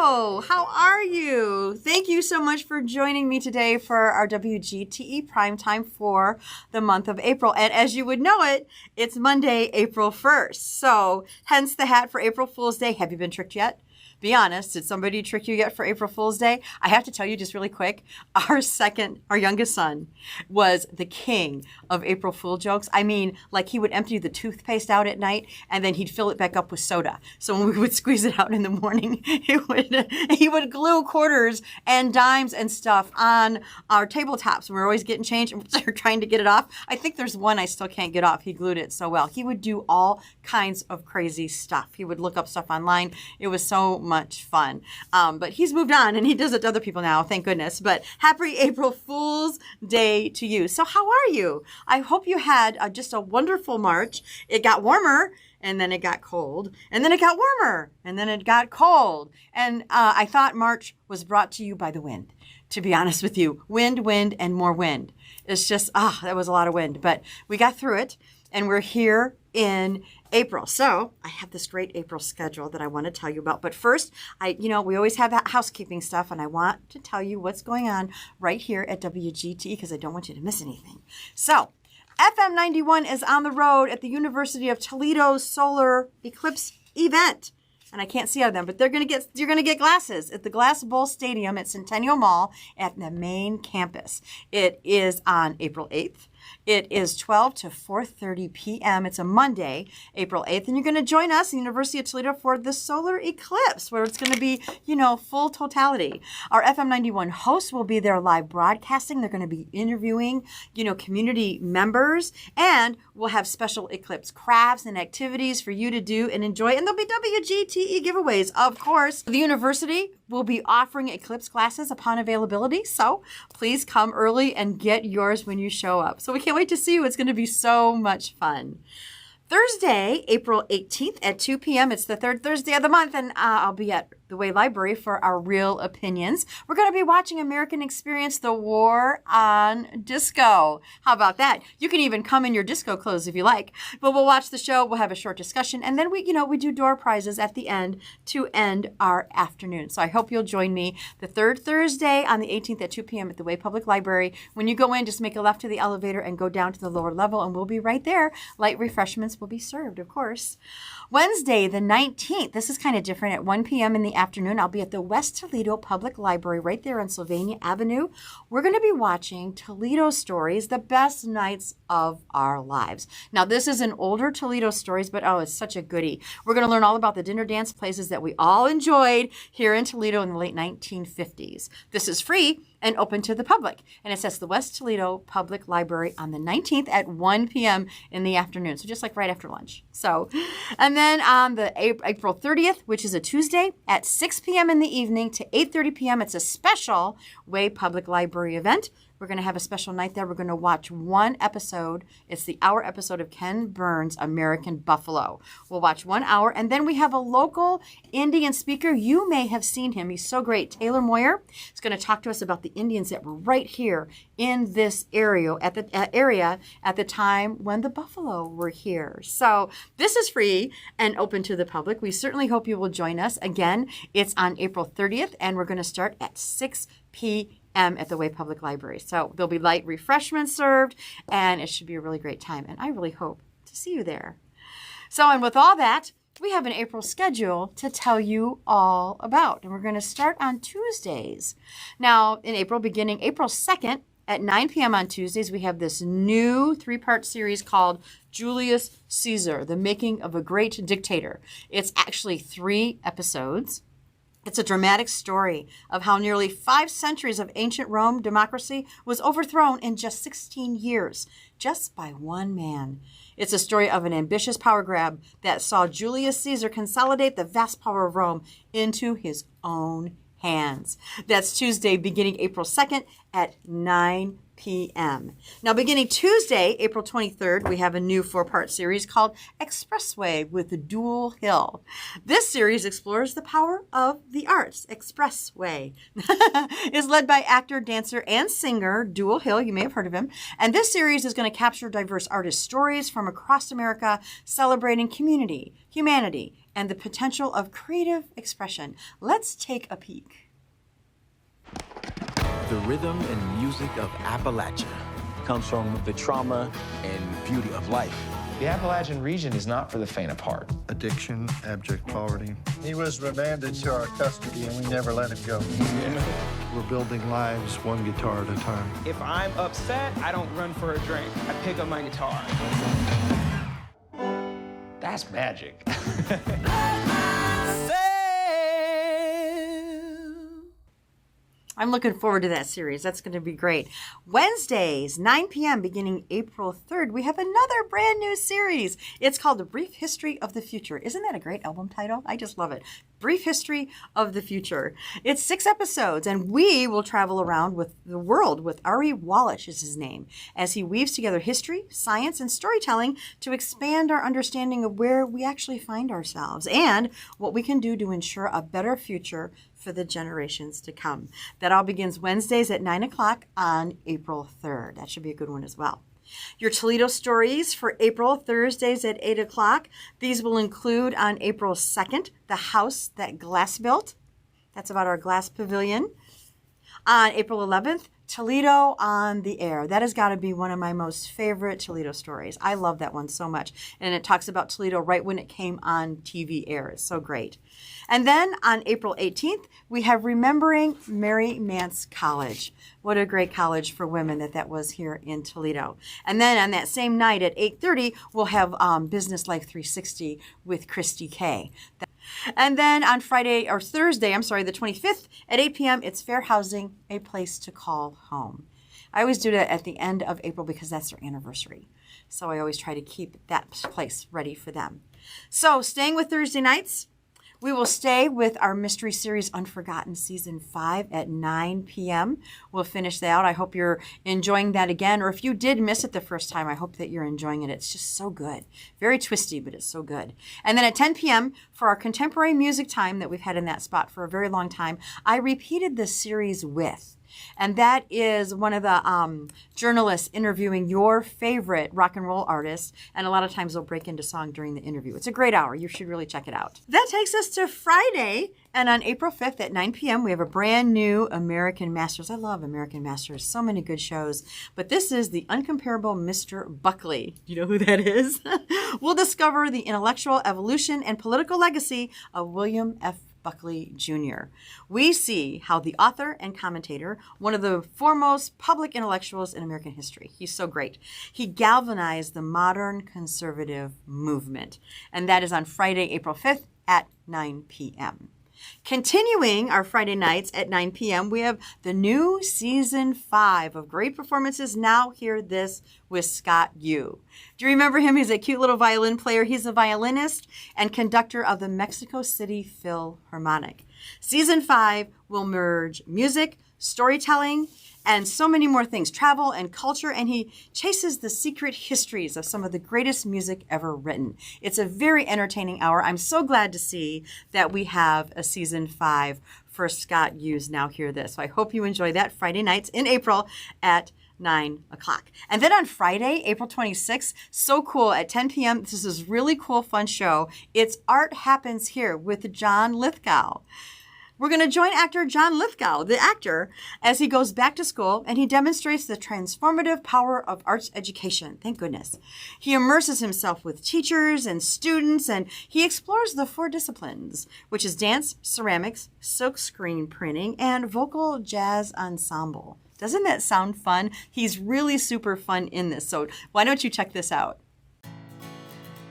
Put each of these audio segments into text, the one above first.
Hello, how are you? Thank you so much for joining me today for our WGTE Primetime for the month of April. And as you would know it, it's Monday, April 1st. So hence the hat for April Fool's Day. Have you been tricked yet? Be honest, did somebody trick you yet for April Fool's Day? I have to tell you just really quick, our youngest son was the king of April Fool jokes. I mean, like he would empty the toothpaste out at night and then he'd fill it back up with soda. So when we would squeeze it out in the morning, he would glue quarters and dimes and stuff on our tabletops. We're always getting change and we're trying to get it off. I think there's one I still can't get off. He glued it so well. He would do all kinds of crazy stuff. He would look up stuff online. It was so much fun. But he's moved on and he does it to other people now, thank goodness. But happy April Fool's Day to you. So how are you? I hope you had just a wonderful March. It got warmer and then it got cold and then it got warmer and then it got cold. And I thought March was brought to you by the wind, to be honest with you. Wind, and more wind. It's just, that was a lot of wind. But we got through it and we're here in April. So I have this great April schedule that I want to tell you about. But first, we always have that housekeeping stuff, and I want to tell you what's going on right here at WGTE because I don't want you to miss anything. So FM 91 is on the road at the University of Toledo's Solar Eclipse event. And I can't see out of them, but you're going to get glasses at the Glass Bowl Stadium at Centennial Mall at the main campus. It is on April 8th. It is 12 to 4:30 p.m. It's a Monday, April 8th, and you're going to join us at the University of Toledo for the solar eclipse, where it's going to be, full totality. Our FM 91 hosts will be there live broadcasting. They're going to be interviewing, community members, and we'll have special eclipse crafts and activities for you to do and enjoy, and there'll be WGTE giveaways, of course. The university will be offering eclipse classes upon availability, so please come early and get yours when you show up. So we can't wait to see you. It's going to be so much fun. Thursday, April 18th at 2 p.m. It's the third Thursday of the month, and I'll be at the Way Library for our Real Opinions. We're going to be watching American Experience, The War on Disco. How about that? You can even come in your disco clothes if you like. But we'll watch the show, we'll have a short discussion, and then we do door prizes at the end to end our afternoon. So I hope you'll join me the third Thursday on the 18th at 2 p.m. at the Way Public Library. When you go in, just make a left to the elevator and go down to the lower level, and we'll be right there. Light refreshments will be served, of course. Wednesday, the 19th, this is kind of different, at 1 p.m. in the afternoon, I'll be at the West Toledo Public Library right there on Sylvania Avenue. We're going to be watching Toledo Stories, the best nights of our lives. Now, this is an older Toledo Stories, but it's such a goodie. We're going to learn all about the dinner dance places that we all enjoyed here in Toledo in the late 1950s. This is free and open to the public. And it's at the West Toledo Public Library on the 19th at 1 p.m. in the afternoon. So just like right after lunch. And then on the April 30th, which is a Tuesday, at 6 p.m. in the evening to 8:30 p.m., it's a special Way Public Library event. We're going to have a special night there. We're going to watch one episode. It's the hour episode of Ken Burns' American Buffalo. We'll watch 1 hour. And then we have a local Indian speaker. You may have seen him. He's so great. Taylor Moyer is going to talk to us about the Indians that were right here in this area at the time when the buffalo were here. So this is free and open to the public. We certainly hope you will join us. Again, it's on April 30th, and we're going to start at 6 p.m. at the Way Public Library. So there'll be light refreshments served, and it should be a really great time. And I really hope to see you there. So, and with all that, we have an April schedule to tell you all about. And we're going to start on Tuesdays. Now, in April, beginning April 2nd at 9 p.m. on Tuesdays, we have this new 3-part series called Julius Caesar, The Making of a Great Dictator. It's actually 3 episodes. It's a dramatic story of how nearly 5 centuries of ancient Rome democracy was overthrown in just 16 years, just by one man. It's a story of an ambitious power grab that saw Julius Caesar consolidate the vast power of Rome into his own hands. That's Tuesday, beginning April 2nd at 9 p.m. Now, beginning Tuesday, April 23rd, we have a new 4-part series called Expressway with Dule. This series explores the power of the arts. Expressway is led by actor, dancer, and singer Dule. You may have heard of him. And this series is going to capture diverse artist stories from across America, celebrating community, humanity, and the potential of creative expression. Let's take a peek. The rhythm and music of Appalachia comes from the trauma and beauty of life. The Appalachian region is not for the faint of heart. Addiction, abject poverty. He was remanded to our custody, and we never let him go. We're building lives one guitar at a time. If I'm upset, I don't run for a drink. I pick up my guitar. That's magic. I'm looking forward to that series. That's going to be great. Wednesdays, 9 p.m., beginning April 3rd, we have another brand new series. It's called A Brief History of the Future. Isn't that a great album title? I just love it. Brief History of the Future. It's 6 episodes, and we will travel around with the world with Ari Wallach is his name, as he weaves together history, science, and storytelling to expand our understanding of where we actually find ourselves and what we can do to ensure a better future for the generations to come. That all begins Wednesdays at 9 o'clock on April 3rd. That should be a good one as well. Your Toledo stories for April, Thursdays at 8 o'clock. These will include on April 2nd, The House That Glass Built. That's about our glass pavilion. On April 11th, Toledo on the Air. That has got to be one of my most favorite Toledo stories. I love that one so much. And it talks about Toledo right when it came on TV air. It's so great. And then on April 18th, we have Remembering Mary Mance College. What a great college for women that was here in Toledo. And then on that same night at 8:30, we'll have Business Life 360 with Christy Kay. And then on Thursday, the 25th at 8 p.m., it's Fair Housing, A Place to Call Home. I always do that at the end of April because that's their anniversary. So I always try to keep that place ready for them. So staying with Thursday nights, we will stay with our mystery series Unforgotten Season 5 at 9 p.m. We'll finish that out. I hope you're enjoying that again. Or if you did miss it the first time, I hope that you're enjoying it. It's just so good. Very twisty, but it's so good. And then at 10 p.m. for our contemporary music time that we've had in that spot for a very long time, I repeated the series With. And that is one of the journalists interviewing your favorite rock and roll artists. And a lot of times they'll break into song during the interview. It's a great hour. You should really check it out. That takes us to Friday. And on April 5th at 9 p.m., we have a brand new American Masters. I love American Masters. So many good shows. But this is the uncomparable Mr. Buckley. You know who that is? We'll discover the intellectual evolution and political legacy of William F. Buckley Jr. We see how the author and commentator, one of the foremost public intellectuals in American history, he's so great, he galvanized the modern conservative movement. And that is on Friday, April 5th at 9 p.m. Continuing our Friday nights at 9 p.m., we have the new Season 5 of great performances. Now hear this with Scott Yu. Do you remember him? He's a cute little violin player. He's a violinist and conductor of the Mexico City Philharmonic. Season 5 will merge music, storytelling, and so many more things, travel and culture, and he chases the secret histories of some of the greatest music ever written. It's a very entertaining hour. I'm so glad to see that we have a Season 5 for Scott Yu's Now Hear This. So I hope you enjoy that Friday nights in April at 9 o'clock. And then on Friday, April 26th, so cool, at 10 p.m., this is a really cool, fun show. It's Art Happens Here with John Lithgow. We're going to join actor John Lithgow, the actor, as he goes back to school and he demonstrates the transformative power of arts education. Thank goodness. He immerses himself with teachers and students and he explores the 4 disciplines, which is dance, ceramics, silk screen printing, and vocal jazz ensemble. Doesn't that sound fun? He's really super fun in this. So why don't you check this out?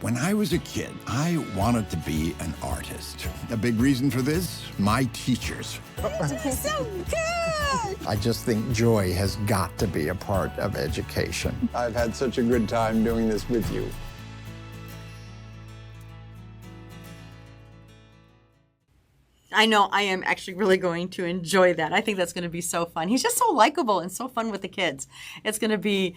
When I was a kid, I wanted to be an artist. A big reason for this? My teachers. So good! I just think joy has got to be a part of education. I've had such a good time doing this with you. I know I am actually really going to enjoy that. I think that's going to be so fun. He's just so likable and so fun with the kids. It's going to be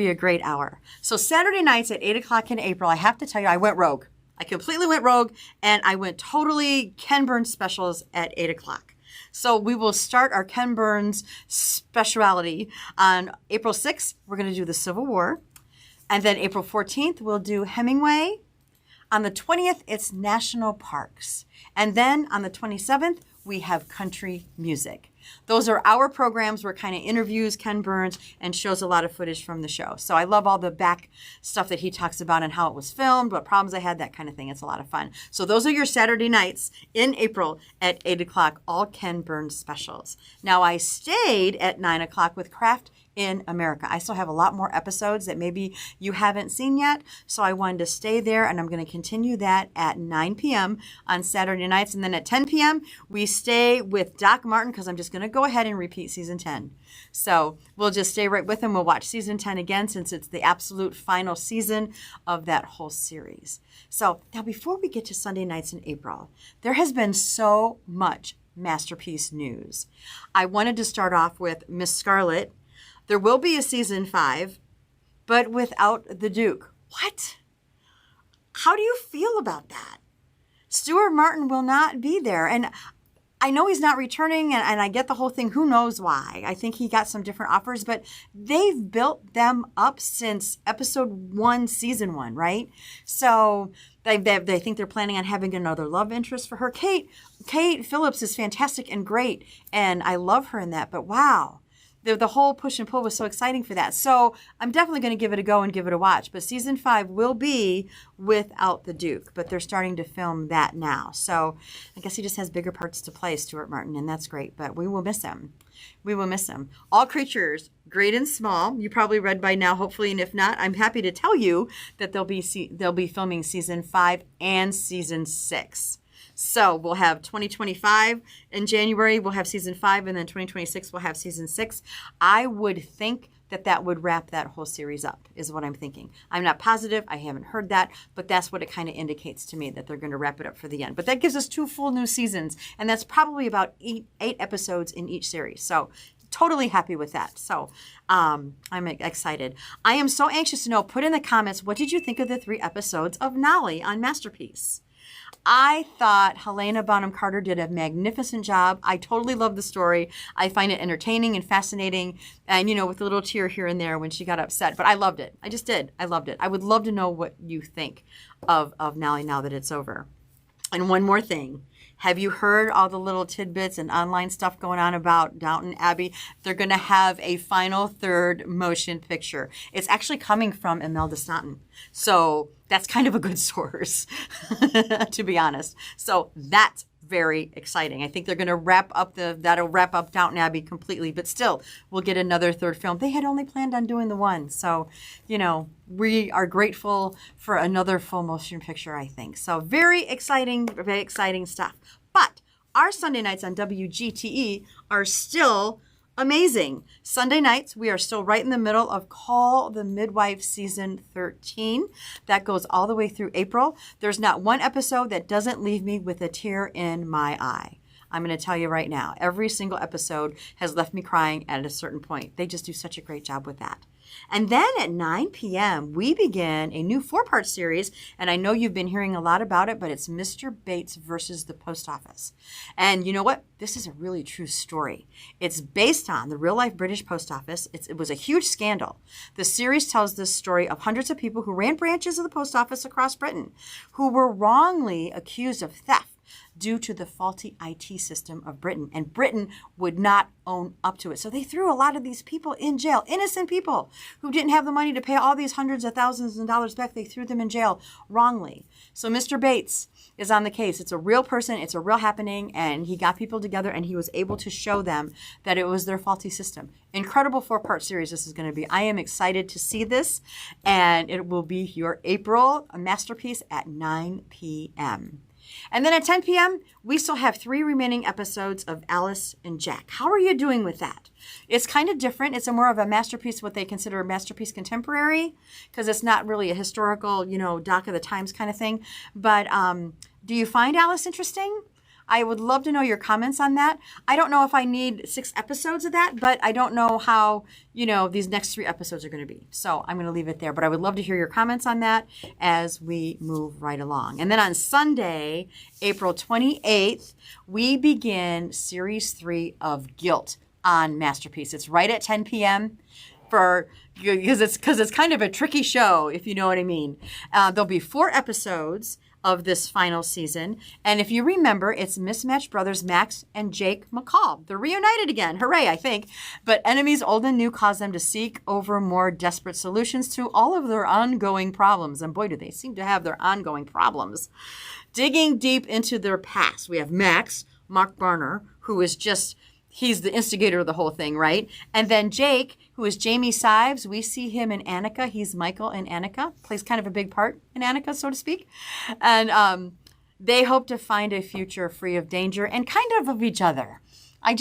a great hour. So Saturday nights at 8 o'clock in April, I have to tell you, I went rogue. I completely went rogue, and I went totally Ken Burns specials at 8 o'clock. So we will start our Ken Burns speciality on April 6th. We're going to do the Civil War. And then April 14th, we'll do Hemingway. On the 20th, it's national parks. And then on the 27th, we have country music. Those are our programs where kind of interviews Ken Burns and shows a lot of footage from the show. So I love all the back stuff that he talks about and how it was filmed, what problems I had, that kind of thing. It's a lot of fun. So those are your Saturday nights in April at 8 o'clock, all Ken Burns specials. Now I stayed at 9 o'clock with Craft in America. I still have a lot more episodes that maybe you haven't seen yet, so I wanted to stay there, and I'm going to continue that at 9 p.m. on Saturday nights. And then at 10 p.m., we stay with Doc Martin, because I'm just going to go ahead and repeat season 10. So we'll just stay right with him. We'll watch season 10 again, since it's the absolute final season of that whole series. So now, before we get to Sunday nights in April, there has been so much Masterpiece news. I wanted to start off with Miss Scarlet. There will be a season 5, but without the Duke. What? How do you feel about that? Stuart Martin will not be there. And I know he's not returning, and I get the whole thing. Who knows why? I think he got some different offers, but they've built them up since episode 1, season 1, right? So they think they're planning on having another love interest for her. Kate Phillips is fantastic and great, and I love her in that, but wow. The whole push and pull was so exciting for that. So I'm definitely going to give it a go and give it a watch. But season 5 will be without the Duke. But they're starting to film that now. So I guess he just has bigger parts to play, Stuart Martin, and that's great. But we will miss him. We will miss him. All Creatures, great and small. You probably read by now, hopefully. And if not, I'm happy to tell you that they'll be filming season 5 and season 6. So we'll have 2025 in January, we'll have season 5, and then 2026 we'll have season 6. I would think that would wrap that whole series up, is what I'm thinking. I'm not positive, I haven't heard that, but that's what it kind of indicates to me, that they're going to wrap it up for the end. But that gives us 2 full new seasons, and that's probably about 8 episodes in each series. So totally happy with that. So I'm excited. I am so anxious to know, put in the comments, what did you think of the 3 episodes of Nolly on Masterpiece? I thought Helena Bonham Carter did a magnificent job. I totally love the story. I find it entertaining and fascinating, and, with a little tear here and there when she got upset. But I loved it. I just did. I loved it. I would love to know what you think of Nolly now that it's over. And one more thing. Have you heard all the little tidbits and online stuff going on about Downton Abbey? They're going to have a final 3rd motion picture. It's actually coming from Imelda Staunton. So that's kind of a good source, to be honest. So that's very exciting. I think they're going to that'll wrap up Downton Abbey completely, but still, we'll get another 3rd film. They had only planned on doing the 1. So, we are grateful for another full motion picture, I think. So very exciting stuff. But our Sunday nights on WGTE are still amazing. Sunday nights, we are still right in the middle of Call the Midwife season 13. That goes all the way through April. There's not one episode that doesn't leave me with a tear in my eye. I'm going to tell you right now, every single episode has left me crying at a certain point. They just do such a great job with that. And then at 9 p.m., we begin a new 4-part series, and I know you've been hearing a lot about it, but it's Mr. Bates versus the Post Office. And you know what? This is a really true story. It's based on the real-life British Post Office. It was a huge scandal. The series tells the story of hundreds of people who ran branches of the post office across Britain who were wrongly accused of theft due to the faulty IT system of Britain. And Britain would not own up to it. So they threw a lot of these people in jail, innocent people who didn't have the money to pay all these hundreds of thousands of dollars back. They threw them in jail wrongly. So Mr. Bates is on the case. It's a real person. It's a real happening. And he got people together and he was able to show them that it was their faulty system. Incredible 4-part series this is going to be. I am excited to see this. And it will be your April Masterpiece at 9 p.m. And then at 10 p.m., we still have 3 remaining episodes of Alice and Jack. How are you doing with that? It's kind of different. It's more of a masterpiece, what they consider a masterpiece contemporary, because it's not really a historical, Doc of the Times kind of thing. But do you find Alice interesting? I would love to know your comments on that. I don't know if I need 6 episodes of that, but I don't know how, these next 3 episodes are going to be. So I'm going to leave it there. But I would love to hear your comments on that as we move right along. And then on Sunday, April 28th, we begin Series 3 of Guilt on Masterpiece. It's right at 10 p.m. because it's kind of a tricky show, if you know what I mean. There'll be 4 episodes of this final season. And if you remember, it's mismatched brothers Max and Jake McCall. They're reunited again. Hooray, I think. But enemies old and new cause them to seek over more desperate solutions to all of their ongoing problems. And boy, do they seem to have their ongoing problems. Digging deep into their past, we have Max, Mark Barner, who is he's the instigator of the whole thing, right? And then Jake, who is Jamie Sives. We see him in Annika. He's Michael in Annika. Plays kind of a big part in Annika, so to speak. And they hope to find a future free of danger and kind of each other. I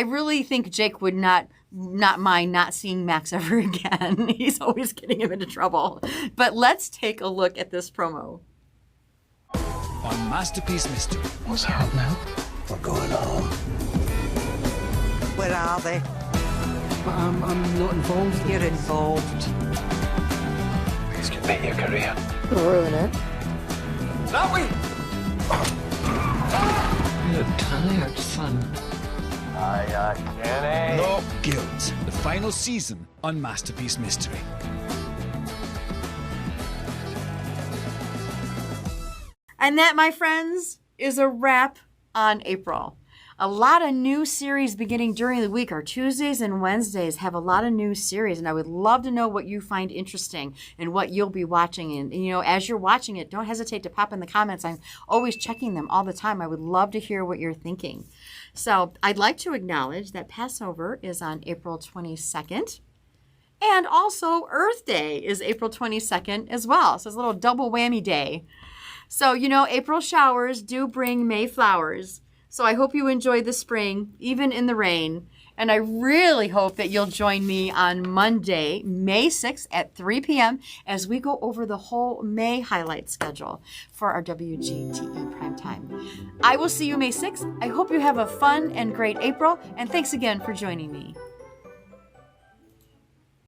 really think Jake would not mind not seeing Max ever again. He's always getting him into trouble. But let's take a look at this promo. On Masterpiece Mystery. What's up, man? We're going home. Where are they? I'm not involved. You're involved. This could be your career. Ruin it. You're tired, son. Kenny. No. Guilt, the final season on Masterpiece Mystery. And that, my friends, is a wrap on April. A lot of new series beginning during the week. Our Tuesdays and Wednesdays have a lot of new series, and I would love to know what you find interesting and what you'll be watching. And as you're watching it, don't hesitate to pop in the comments. I'm always checking them all the time. I would love to hear what you're thinking. So I'd like to acknowledge that Passover is on April 22nd. And also Earth Day is April 22nd as well. So it's a little double whammy day. So, April showers do bring May flowers. So I hope you enjoy the spring, even in the rain. And I really hope that you'll join me on Monday, May 6th at 3 p.m. as we go over the whole May highlight schedule for our WGTE Primetime. I will see you May 6th. I hope you have a fun and great April. And thanks again for joining me.